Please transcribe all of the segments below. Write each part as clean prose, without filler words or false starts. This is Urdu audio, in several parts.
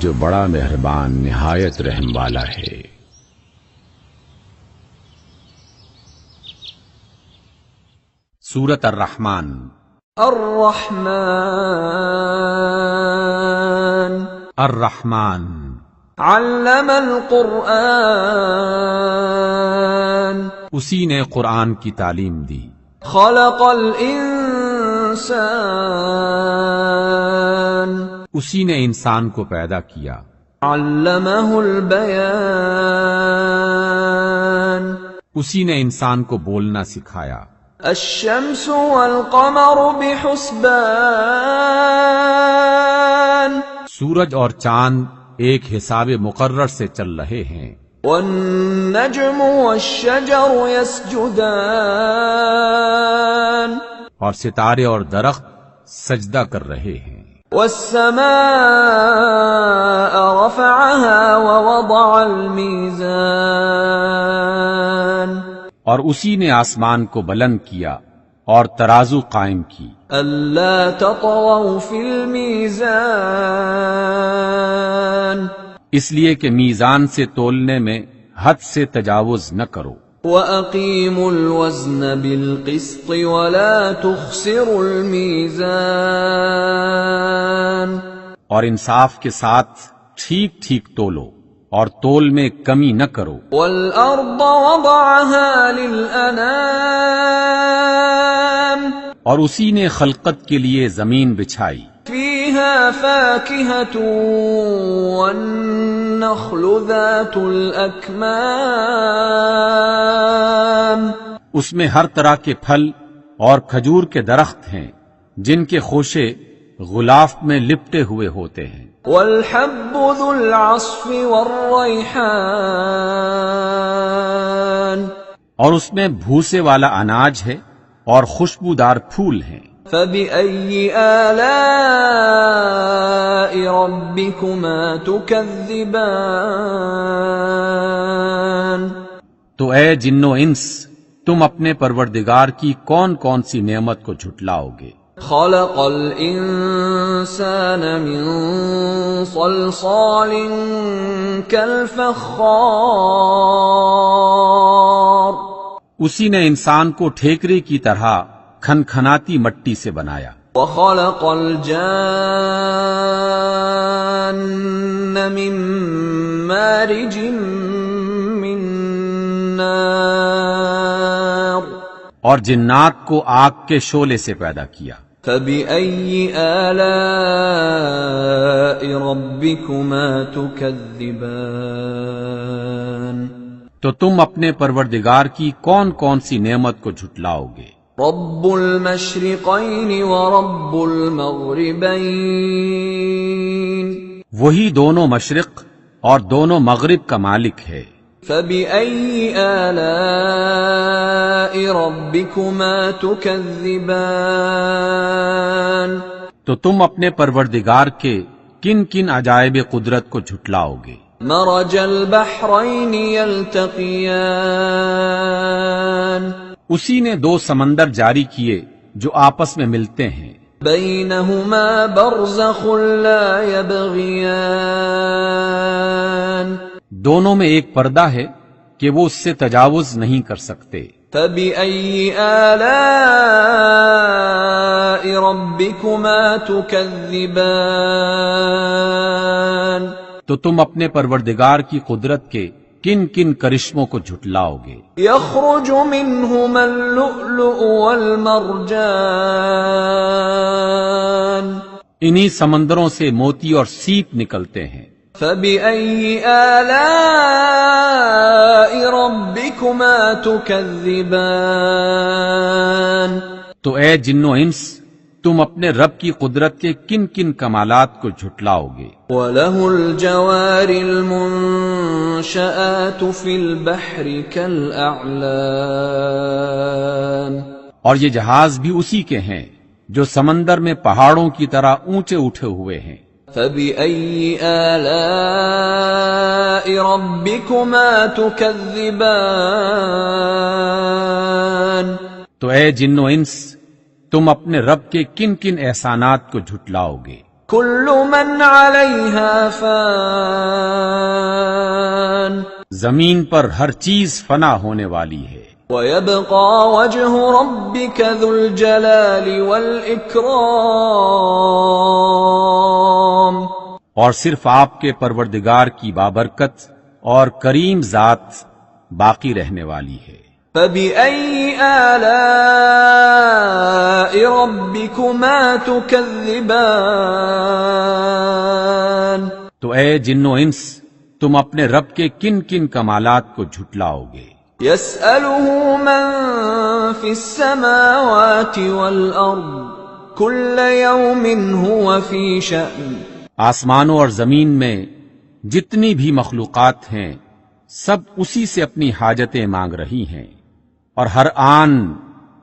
جو بڑا مہربان نہایت رحم والا ہے۔ سورۃ الرحمن۔ الرحمن علم القرآن، اسی نے قرآن کی تعلیم دی۔ خلق الانسان، اسی نے انسان کو پیدا کیا۔ علمہ البیان، اسی نے انسان کو بولنا سکھایا۔ الشمس والقمر بحسبان، سورج اور چاند ایک حساب مقرر سے چل رہے ہیں۔ والنجم والشجر يسجدان، اور ستارے اور درخت سجدہ کر رہے ہیں۔ والسماء رفعها ووضع الميزان، اور اسی نے آسمان کو بلند کیا اور ترازو قائم کی۔ ألا تطغوا في الميزان، اس لیے کہ میزان سے تولنے میں حد سے تجاوز نہ کرو۔ وَأَقِيمُوا الْوَزْنَ بِالْقِسْطِ وَلَا تُخْسِرُوا الْمِيزَانَ، اور انصاف کے ساتھ ٹھیک ٹھیک تولو اور تول میں کمی نہ کرو۔ وَالْأَرْضَ وَضَعَهَا لِلْأَنَامِ، اور اسی نے خلقت کے لیے زمین بچھائی۔ فِيهَا فَاكِهَةٌ وَالنَّخْلُ ذَاتُ الْأَكْمَامِ، اس میں ہر طرح کے پھل اور کھجور کے درخت ہیں جن کے خوشے غلاف میں لپٹے ہوئے ہوتے ہیں۔ وَالْحَبُّ ذُو الْعَصْفِ وَالرَّيْحَانِ، اور اس میں بھوسے والا اناج ہے اور خوشبودار پھول ہیں۔ فَبِأَيِّ آلَاءِ رَبِّكُمَا تُكَذِّبَانِ، تو اے جن و انس، تم اپنے پروردگار کی کون کون سی نعمت کو جھٹلاؤ گے؟ خَلَقَ الْإِنسَانَ مِنْ صَلْصَالٍ كَالْفَخَّارِ، اسی نے انسان کو ٹھیکرے کی طرح کھنکھناتی مٹی سے بنایا۔ وَخَلَقَ الْجَانَّ مِن مَّارِجٍ مِّن نَّارٍ، اور جنات کو آگ کے شعلے سے پیدا کیا۔ فَبِأَيِّ آلَاءِ رَبِّكُمَا تُكَذِّبَانِ، تو تم اپنے پروردگار کی کون کون سی نعمت کو جھٹلاؤ گے؟ رب المشرقین ورب المغربین، وہی دونوں مشرق اور دونوں مغرب کا مالک ہے۔ فَبِأَيِّ آلَاءِ رَبِّكُمَا تُكَذِّبَانِ، تو تم اپنے پروردگار کے کن کن عجائب قدرت کو جھٹلاؤ گے؟ مرج البحرین یلتقیان، اسی نے دو سمندر جاری کیے جو آپس میں ملتے ہیں۔ بینہما برزخ لا یبغیان، دونوں میں ایک پردہ ہے کہ وہ اس سے تجاوز نہیں کر سکتے۔ فَبِأَيِّ آلَاءِ رَبِّكُمَا تُكَذِّبَانِ، تو تم اپنے پروردگار کی قدرت کے کن کن کرشموں کو جھٹلاؤ گے؟ يخرج منهما اللؤلؤ والمرجان، انہی سمندروں سے موتی اور سیپ نکلتے ہیں۔ فَبِأَيِّ آلَاءِ رَبِّكُمَا تُكَذِّبَانِ، تو اے جن و انس، تم اپنے رب کی قدرت کے کن کن کمالات کو جھٹلاؤ گے؟ وَلَهُ الْجَوَارِ الْمُنشَآتُ فِي الْبَحْرِ كَالْأَعْلَامِ، اور یہ جہاز بھی اسی کے ہیں جو سمندر میں پہاڑوں کی طرح اونچے اٹھے ہوئے ہیں۔ فَبِأَيِّ آلَاءِ رَبِّكُمَا تُكَذِّبَانِ، تو اے جن و انس، تم اپنے رب کے کن کن احسانات کو جھٹلاؤ گے؟ كل من عليها فان زمین پر ہر چیز فنا ہونے والی ہے، ويبقى وجه ربك ذو الجلال والإكرام اور صرف آپ کے پروردگار کی بابرکت اور کریم ذات باقی رہنے والی ہے۔ فبأي آلاء ربكما تكذبان تو اے جن و انس، تم اپنے رب کے کن کن کمالات کو جھٹلاؤ گے؟ يسأله من في السماوات والأرض كل يوم هو في شأن آسمانوں اور زمین میں جتنی بھی مخلوقات ہیں سب اسی سے اپنی حاجتیں مانگ رہی ہیں، اور ہر آن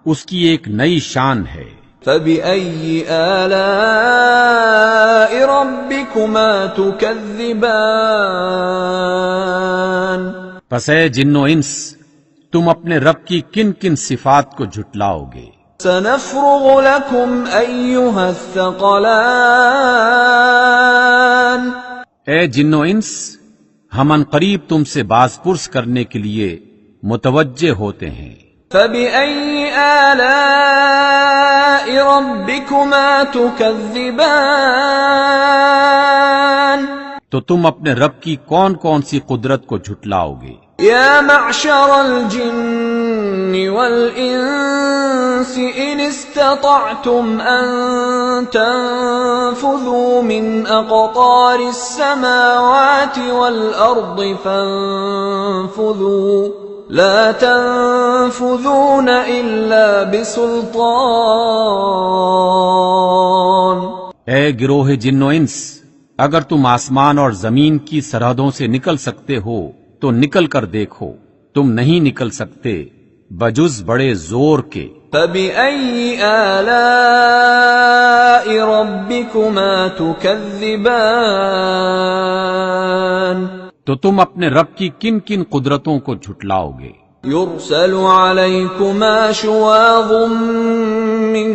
اس کی ایک نئی شان ہے۔ فبأي آلاء ربكما تكذبان پس اے جن و انس، تم اپنے رب کی کن کن صفات کو جھٹلاؤ گے؟ سنفرغ لكم أيها الثقلان اے جن و انس، ہم ان قریب تم سے باز پرس کرنے کے لیے متوجہ ہوتے ہیں۔ فبأي آلاء ربكما تكذبان تو تم اپنے رب کی کون کون سی قدرت کو جھٹلاؤ گے؟ يا معشر الجن والإنس إن استطعتم أن تنفذوا من أقطار السماوات والأرض فانفذوا لا تنفذون إلا بسلطان اے گروہ جن و انس، اگر تم آسمان اور زمین کی سرحدوں سے نکل سکتے ہو تو نکل کر دیکھو، تم نہیں نکل سکتے بجز بڑے زور کے۔ فبأي آلاء ربكما تكذبان تو تم اپنے رب کی کن کن قدرتوں کو جھٹلاؤ گے؟ يرسل عليكما شواظ من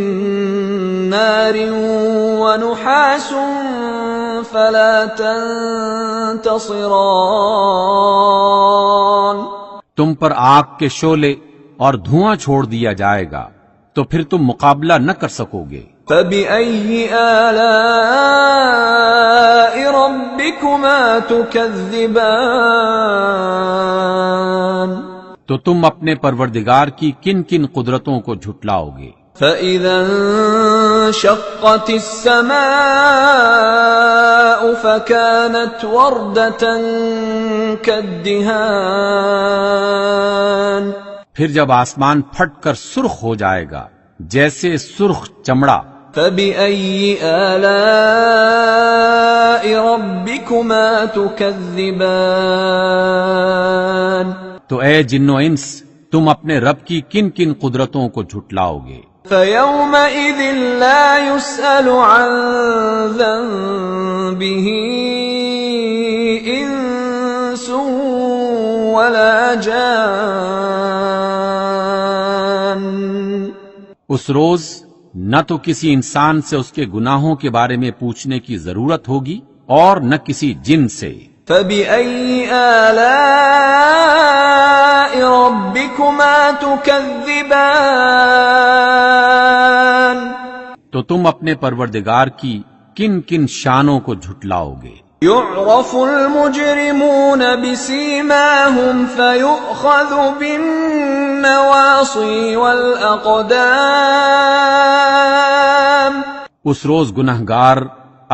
نار ونحاس فلا تنتصران تم پر آگ کے شعلے اور دھواں چھوڑ دیا جائے گا تو پھر تم مقابلہ نہ کر سکو گے۔ فبأي آلاء ربكما تكذبان تو تم اپنے پروردگار کی کن کن قدرتوں کو جھٹلاؤ گے؟ فإذا انشقت السماء فكانت وردة كالدهان پھر جب آسمان پھٹ کر سرخ ہو جائے گا جیسے سرخ چمڑا۔ فبأي آلاء ربكما تكذبان تو اے جن و انس، تم اپنے رب کی کن کن قدرتوں کو جھٹلاؤ گے؟ فيومئذ لا يسأل عن ذنبه إنس ولا جان اس روز نہ تو کسی انسان سے اس کے گناہوں کے بارے میں پوچھنے کی ضرورت ہوگی اور نہ کسی جن سے۔ فبأي آلاء ربكما تكذبان تو تم اپنے پروردگار کی کن کن شانوں کو جھٹلاؤ گے؟ يعرف المجرمون بسيماهم فيؤخذ بالنواصي والأقدام اس روز گنہگار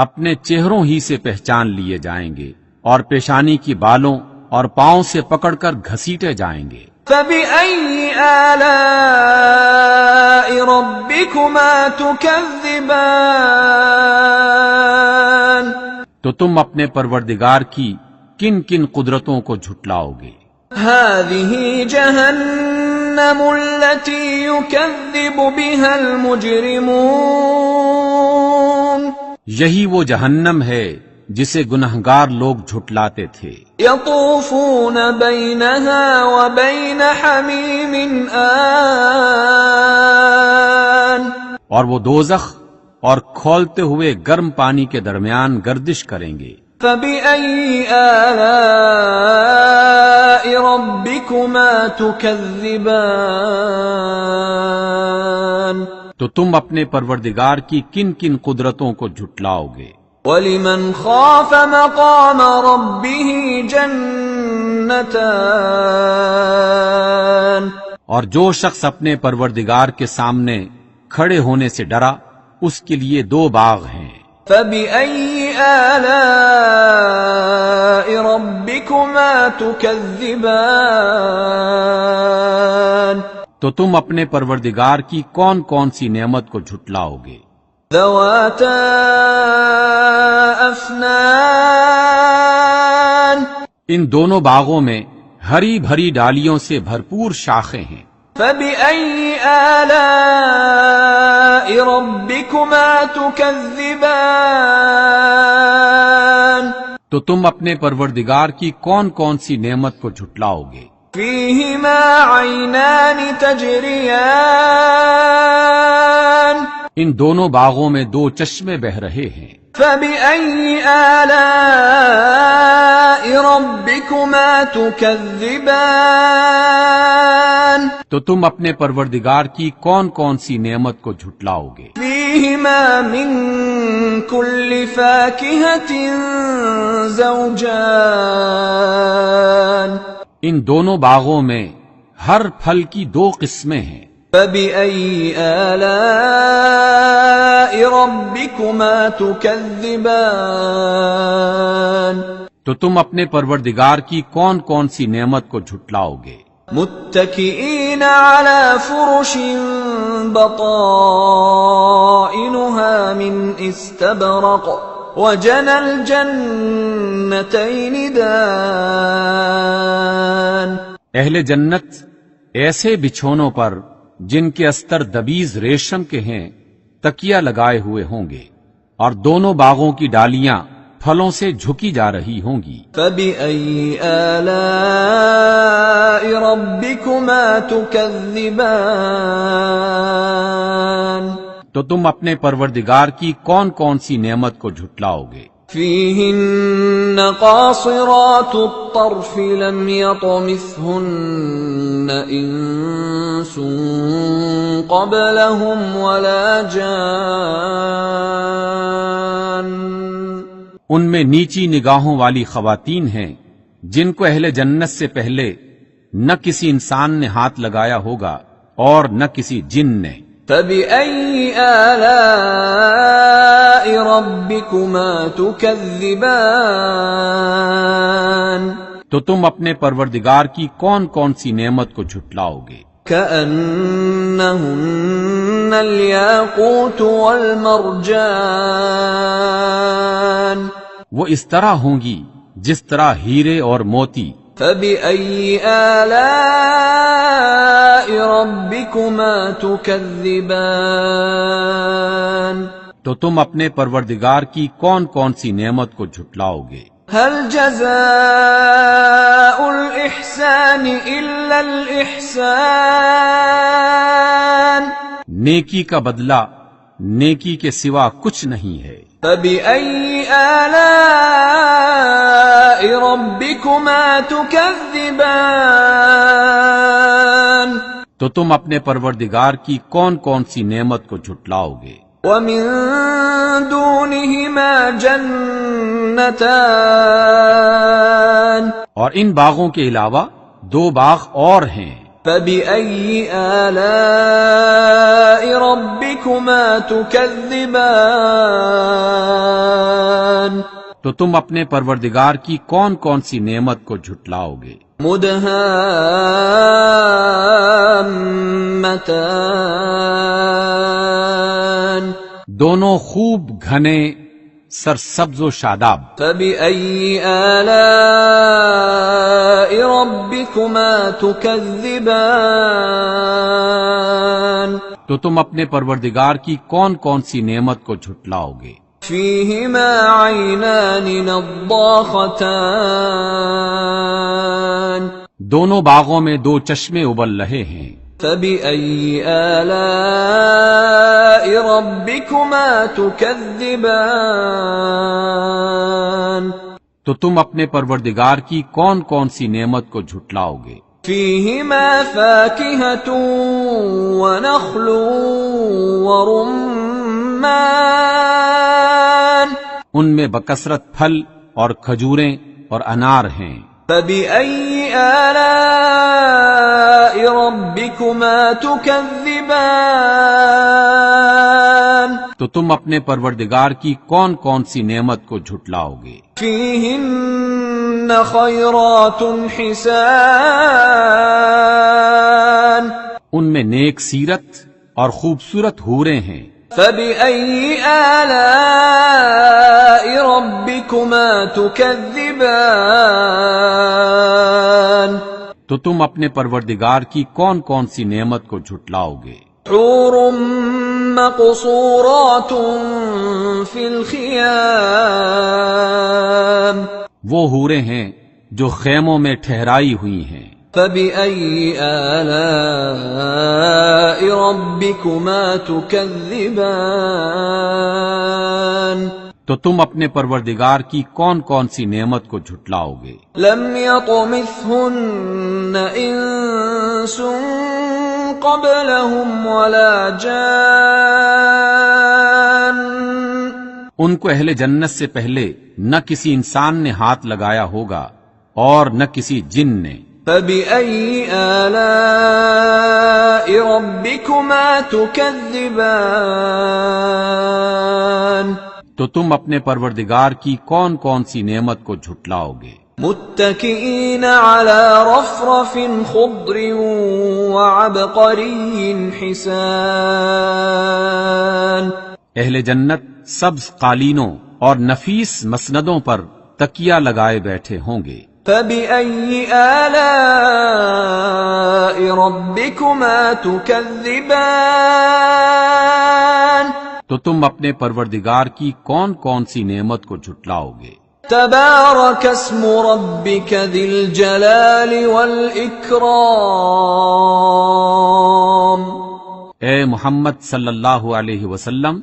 اپنے چہروں ہی سے پہچان لیے جائیں گے اور پیشانی کی بالوں اور پاؤں سے پکڑ کر گھسیٹے جائیں گے۔ فبأي آلاء ربكما تكذبان تو تم اپنے پروردگار کی کن کن قدرتوں کو جھٹلاؤ گے؟ هذه جهنم التي يكذب بها المجرمون یہی وہ جہنم ہے جسے گنہگار لوگ جھٹلاتے تھے۔ يطوفون بينها وبين حميم آن اور وہ دوزخ اور کھولتے ہوئے گرم پانی کے درمیان گردش کریں گے۔ فَبِأَيِّ آلَاءِ رَبِّكُمَا تُكَذِّبَانِ تو تم اپنے پروردگار کی کن کن قدرتوں کو جھٹلاؤ گے؟ وَلِمَنْ خَافَ مَقَامَ رَبِّهِ جَنَّتَانِ اور جو شخص اپنے پروردگار کے سامنے کھڑے ہونے سے ڈرا اس کے لیے 2 باغ ہیں۔ فَبِأَيِّ آلَاءِ رَبِّكُمَا تُكَذِّبَانِ تو تم اپنے پروردگار کی کون کون سی نعمت کو جھٹلاؤ گے؟ ذَوَاتَا أَفْنَانٍ ان دونوں باغوں میں ہری بھری ڈالیوں سے بھرپور شاخیں ہیں۔ فَبِأَيِّ آلَاءِ رَبِّكُمَا تُكَذِّبَانِ تو تم اپنے پروردگار کی کون کون سی نعمت کو جھٹلاؤ گے؟ فِيهِمَا عَيْنَانِ تَجْرِيَانِ ان دونوں باغوں میں 2 چشمے بہ رہے ہیں۔ فَبِأَيِّ آلَاءِ رَبِّكُمَا تُكَذِّبَانِ تو تم اپنے پروردگار کی کون کون سی نعمت کو جھٹلاؤ گے؟ فِيهِمَا مِن كُلِّ فَاكِهَةٍ زَوْجَانِ ان دونوں باغوں میں ہر پھل کی 2 قسمیں ہیں۔ فَبِأَيِّ آلَاءِ رَبِّكُمَا تُكَذِّبَانِ تو تم اپنے پروردگار کی کون کون سی نعمت کو جھٹلاؤ گے؟ مُتَّكِئِينَ عَلَى فُرُشٍ بَطَائِنُهَا مِنْ إِسْتَبْرَقٍ وَجَنَى الْجَنَّتَيْنِ دَانٍ اہل جنت ایسے بچھونوں پر جن کے استر دبیز ریشم کے ہیں تکیہ لگائے ہوئے ہوں گے، اور دونوں باغوں کی ڈالیاں پھلوں سے جھکی جا رہی ہوں گی۔ فَبِأَيِّ آلَاءِ رَبِّكُمَا تُكَذِّبَانِ تو تم اپنے پروردگار کی کون کون سی نعمت کو جھٹلاؤ گے؟ فِيهِنَّ قَاصِرَاتُ الطَّرْفِ لَمْ يَطْمِثْهُنَّ إِنسٌ قَبْلَهُمْ وَلَا جَانٌّ ان میں نیچی نگاہوں والی خواتین ہیں جن کو اہل جنت سے پہلے نہ کسی انسان نے ہاتھ لگایا ہوگا اور نہ کسی جن نے۔ فَبِأَيِّ آلَاءِ رَبِّكُمَا تُكَذِّبَانِ تو تم اپنے پروردگار کی کون کون سی نعمت کو جھٹلاؤ گے؟ كَأَنَّهُنَّ الْيَاقُوتُ وَالْمَرْجَانُ وہ اس طرح ہوں گی جس طرح ہیرے اور موتی۔ فَبِأَيِّ آلَاءِ رَبِّكُمَا تُكَذِّبَانِ تو تم اپنے پروردگار کی کون کون سی نعمت کو جھٹلاؤ گے؟ هَلْ جَزَاءُ الْإِحْسَانِ إِلَّا الْإِحْسَانُ نیکی کا بدلہ نیکی کے سوا کچھ نہیں ہے۔ فَبِأَيِّ آلَاءِ رَبِّكُمَا تُكَذِّبَانِ تو تم اپنے پروردگار کی کون کون سی نعمت کو جھٹلاؤ گے؟ وَمِن دُونِهِمَا جَنَّتَانِ اور ان باغوں کے علاوہ 2 باغ اور ہیں۔ فَبِأَيِّ آلَاءِ رَبِّكُمَا تُكَذِّبَانِ تو تم اپنے پروردگار کی کون کون سی نعمت کو جھٹلاؤ گے؟ مُدْهَامَّتَانِ دونوں خوب گھنے سرسبز و شاداب۔ فَبِأَيِّ آلَاءِ رَبِّكُمَا تُكَذِّبَانِ تو تم اپنے پروردگار کی کون کون سی نعمت کو جھٹلاؤ گے؟ فِيهِمَا عَيْنَانِ نَضَّاخَتَانِ دونوں باغوں میں 2 چشمے ابل رہے ہیں۔ فبأي آلاء ربكما تكذبان تو تم اپنے پروردگار کی کون کون سی نعمت کو جھٹلاؤ گے؟ فيهما فاكهة ونخل ورمان ان میں بکثرت پھل اور کھجوریں اور انار ہیں۔ فبأي آلاء ربكما تكذبان تو تم اپنے پروردگار کی کون کون سی نعمت کو جھٹلاؤ گے؟ فيهن خيرات حسان ان میں نیک سیرت اور خوبصورت حوریں ہیں۔ فبأي آلاء ربكما تكذبان تو تم اپنے پروردگار کی کون کون سی نعمت کو جھٹلاؤ گے؟ حور مقصورات في الخيام وہ حوریں ہیں جو خیموں میں ٹھہرائی ہوئی ہیں۔ فبأي آلاء ربكما تكذبان تو تم اپنے پروردگار کی کون کون سی نعمت کو جھٹلاؤ گے؟ لم يطمثهن انس قبلهم ولا جان ان کو اہل جنت سے پہلے نہ کسی انسان نے ہاتھ لگایا ہوگا اور نہ کسی جن نے۔ فبأي آلاء ربكما تكذبان تو تم اپنے پروردگار کی کون کون سی نعمت کو جھٹلاؤ گے؟ متكئين على رفرف خضر وعبقري حسان اہل جنت سبز قالینوں اور نفیس مسندوں پر تکیہ لگائے بیٹھے ہوں گے۔ فبأي آلاء ربكما تكذبان تو تم اپنے پروردگار کی کون کون سی نعمت کو جھٹلاؤ گے؟ تبارك اسم ربك ذي الجلال والإكرام اے محمد صلی اللہ علیہ وسلم،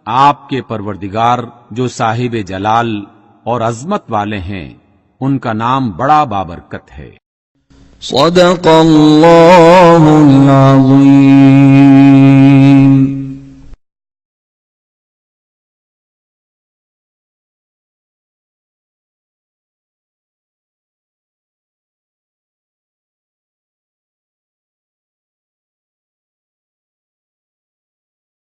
آپ کے پروردگار جو صاحب جلال اور عظمت والے ہیں، ان کا نام بڑا بابرکت ہے۔ صدق اللہ العظیم۔